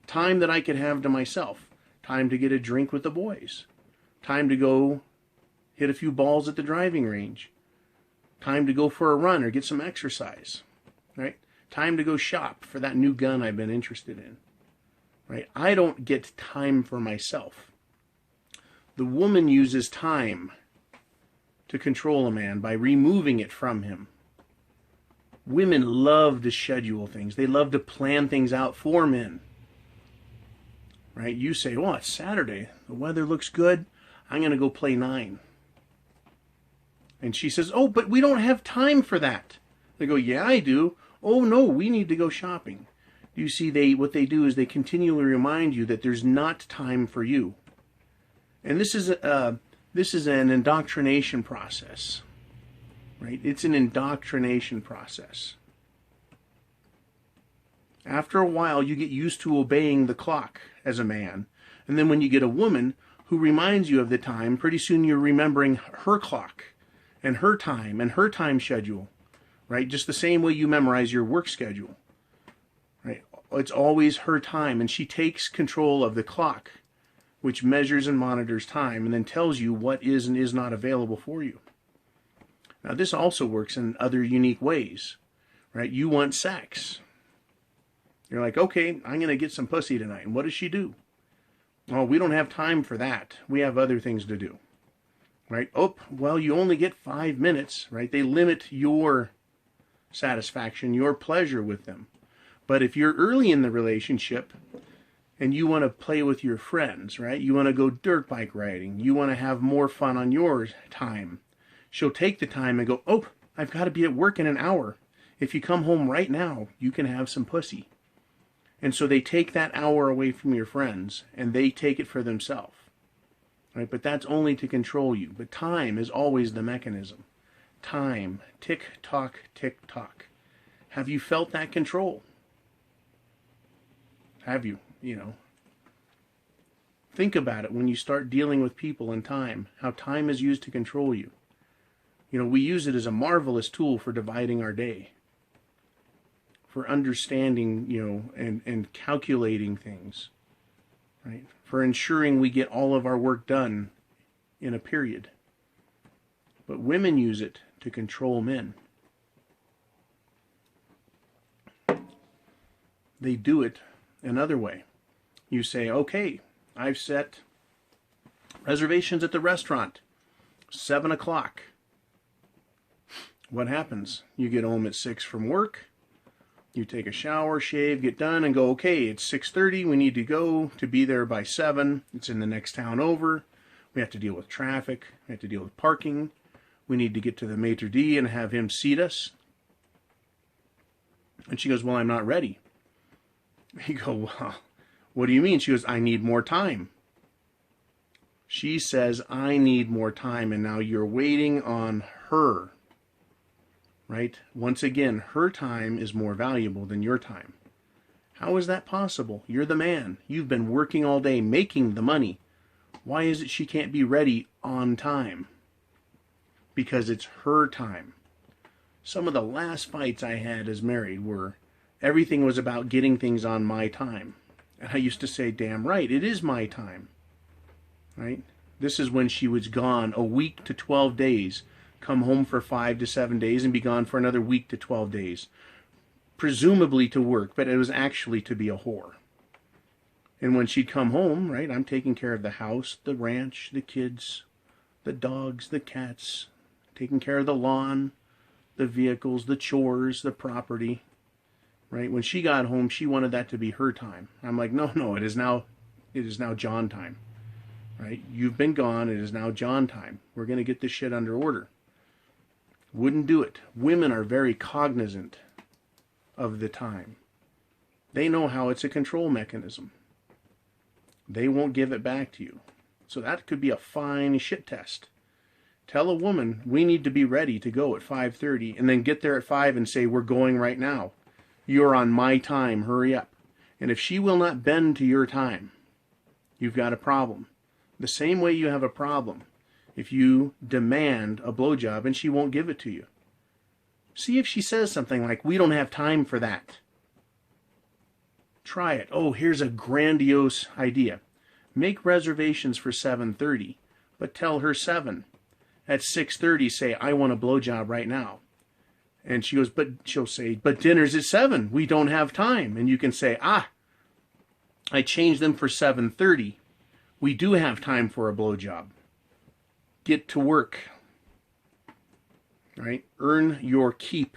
Time that I could have to myself. Time to get a drink with the boys. Time to go hit a few balls at the driving range. Time to go for a run or get some exercise. Right? Time to go shop for that new gun I've been interested in. Right? I don't get time for myself. The woman uses time to control a man by removing it from him. Women love to schedule things. They love to plan things out for men. Right? You say, well, it's Saturday. The weather looks good. I'm going to go play 9. And she says, oh, but we don't have time for that. They go, yeah, I do. Oh, no, we need to go shopping. You see, what they do is they continually remind you that there's not time for you. And this is an indoctrination process. Right? It's an indoctrination process. After a while, you get used to obeying the clock as a man. And then when you get a woman who reminds you of the time, pretty soon you're remembering her clock and her time schedule. Right? Just the same way you memorize your work schedule. Right? It's always her time, and she takes control of the clock, which measures and monitors time and then tells you what is and is not available for you. Now, this also works in other unique ways. Right? You want sex. You're like, okay, I'm going to get some pussy tonight. And what does she do? Oh, we don't have time for that. We have other things to do. Right? Oh, well, you only get 5 minutes. Right? They limit your satisfaction, your pleasure with them. But if you're early in the relationship and you want to play with your friends, right? You want to go dirt bike riding. You want to have more fun on your time. She'll take the time and go, oh, I've got to be at work in an hour. If you come home right now, you can have some pussy. And so they take that hour away from your friends, and they take it for themselves. Right? But that's only to control you. But time is always the mechanism. Time. Tick, tock, tick, tock. Have you felt that control? Have you? Think about it when you start dealing with people and time, how time is used to control you. We use it as a marvelous tool for dividing our day, for understanding, and calculating things, right? For ensuring we get all of our work done in a period. But women use it to control men. They do it another way. You say, okay, I've set reservations at the restaurant, 7 o'clock. What happens? You get home at 6 from work. You take a shower, shave, get done, and go, okay, it's 6:30. We need to go to be there by 7. It's in the next town over. We have to deal with traffic. We have to deal with parking. We need to get to the maitre d' and have him seat us. And she goes, well, I'm not ready. You go, well, what do you mean? She goes, I need more time. She says, I need more time, and now you're waiting on her. Right? Once again, her time is more valuable than your time. How is that possible? You're the man. You've been working all day, making the money. Why is it she can't be ready on time? Because it's her time. Some of the last fights I had as married were, everything was about getting things on my time. And I used to say, damn right, it is my time. Right? This is when she was gone a week to 12 days. Come home for 5 to 7 days and be gone for another week to 12 days. Presumably to work, but it was actually to be a whore. And when she'd come home, right, I'm taking care of the house, the ranch, the kids, the dogs, the cats, taking care of the lawn, the vehicles, the chores, the property. Right? When she got home, she wanted that to be her time. I'm like, no, it is now John time. Right? You've been gone. It is now John time. We're going to get this shit under order. Wouldn't do it. Women are very cognizant of the time. They know how it's a control mechanism. They won't give it back to you. So that could be a fine shit test. Tell a woman, we need to be ready to go at 5:30, and then get there at 5 and say, we're going right now. You're on my time, hurry up. And if she will not bend to your time, you've got a problem. The same way you have a problem if you demand a blowjob and she won't give it to you. See if she says something like, we don't have time for that. Try it. Oh, here's a grandiose idea. Make reservations for 7:30, but tell her 7. At 6:30, say, I want a blowjob right now. And she goes, but she'll say, but dinner's at 7. We don't have time. And you can say, I changed them for 7:30. We do have time for a blowjob. Get to work. Right? Earn your keep.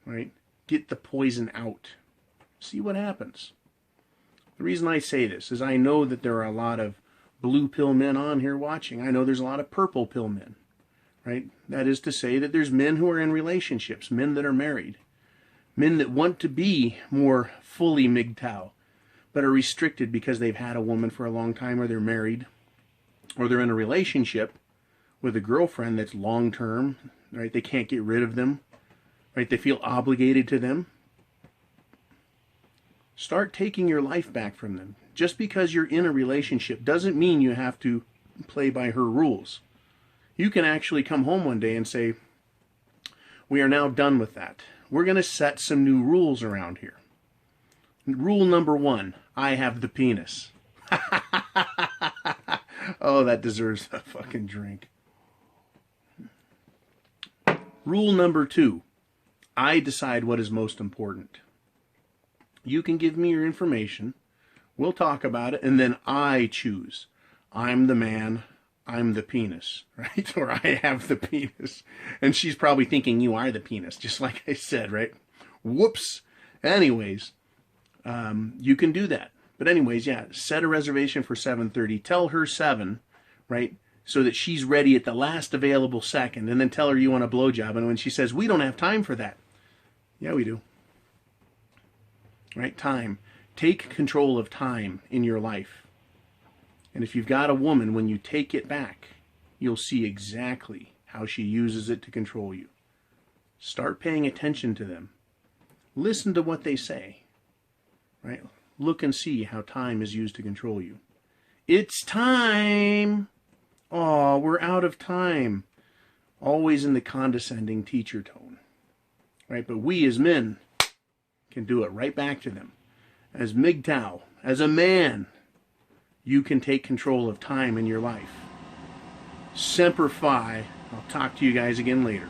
Right? Get the poison out. See what happens. The reason I say this is I know that there are a lot of blue pill men on here watching. I know there's a lot of purple pill men. Right? That is to say that there's men who are in relationships, men that are married, men that want to be more fully Mgtow, but are restricted because they've had a woman for a long time, or they're married, or they're in a relationship with a girlfriend that's long-term, right? They can't get rid of them, right? They feel obligated to them. Start taking your life back from them. Just because you're in a relationship doesn't mean you have to play by her rules. You can actually come home one day and say, we are now done with that. We're going to set some new rules around here. Rule number 1, I have the penis. Oh, that deserves a fucking drink. Rule number 2, I decide what is most important. You can give me your information, we'll talk about it, and then I choose. I'm the man, I'm the penis, right? Or I have the penis. And she's probably thinking you are the penis, just like I said, right? Whoops. Anyways, you can do that. But anyways, yeah, set a reservation for 7:30. Tell her 7, right? So that she's ready at the last available second. And then tell her you want a blowjob. And when she says, we don't have time for that. Yeah, we do. Right? Time. Take control of time in your life. And if you've got a woman, when you take it back, you'll see exactly how she uses it to control you. Start paying attention to them. Listen to what they say. Right? Look and see how time is used to control you. It's time! Oh, we're out of time. Always in the condescending teacher tone. Right? But we as men can do it right back to them. As Mgtow, as a man, you can take control of time in your life. Semper Fi. I'll talk to you guys again later.